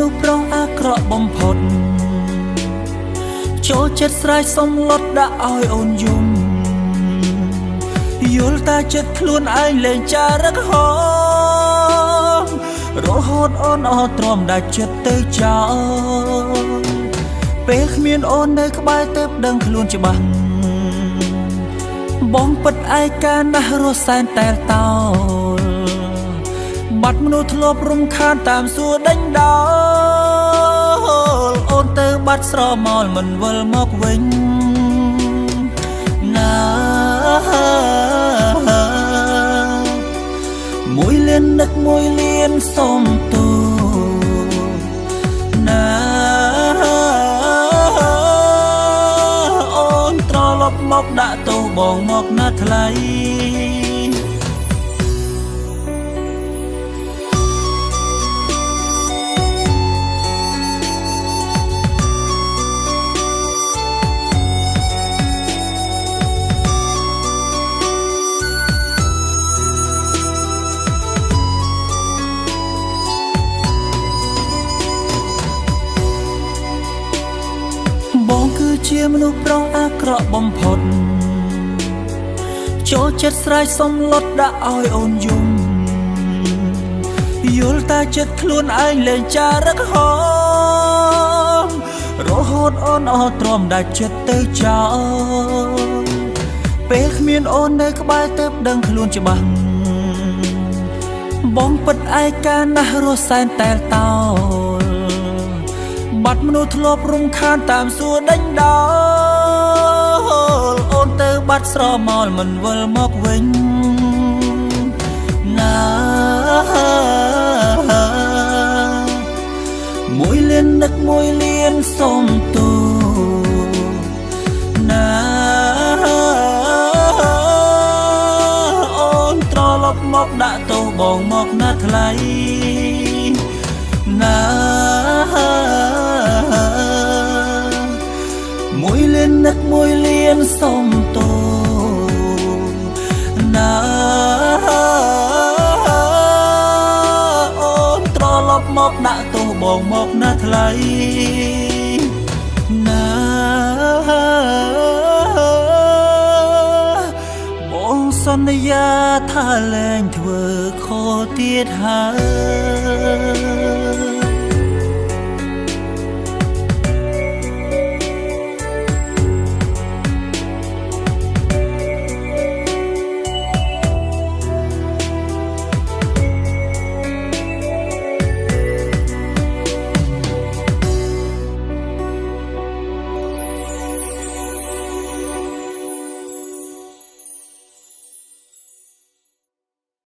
មនុស្សប្រុសអាក្រក់បំផុតចូលចិត្តស្រែកសុំលត់ដាក់ឲ្យអូនយំយល់តែចិត្តខ្លួនឯងលែងចារឹកហមរហូតអូនអត់ទ្រាំដាច់ចិត្តទៅចោលពេលគ្មានអូននៅក្បែរទើបដឹងខ្លួនច្បាស់បងពិតឯកាណាស់រស់សែនតែលតោលបាត់មនុស្សធ្លាប់រំខានតាមសួរដេញដោលអូនទៅបាត់ស្រមោលមិនវិលមកវិញណាមួយលៀននឹកមួយលៀនសុំទោណាអូនត្រឡប់មកដាក់ទោសបងមកណាថ្លៃបងគឺជាមនុស្សប្រុសអាក្រក់បំផុតចូលចិត្តស្រែកសុំលត់ដាក់ឲ្យអូនយំយល់តែចិត្តខ្លួនឯងលែងចារឹកហមរហូតអូនអត់ទ្រាំដាច់ចិត្តទៅចោលពេលគ្មានអូននៅក្បែរទើបដឹងខ្លួនច្បាស់បងពិតឯកាណាស់រស់សែនតែលតោលបាត់មនុស្សធ្លាប់រំខានតាមសួរដេញដោលអូនទៅបាត់ស្រមោលមិនវិលមកវិញណាមួយលៀននឹកមួយលៀនសុំទោណាអូនត្រឡប់មកដាក់ទោសបងមកណាថ្លៃណាមួយលៀននឹកមួយលៀនសុំទោណាអូនត្រឡប់មកដាក់ទោសបងមកណាថ្លៃណាបងសន្យាថាលែងធ្វើខុសទៀតហើយ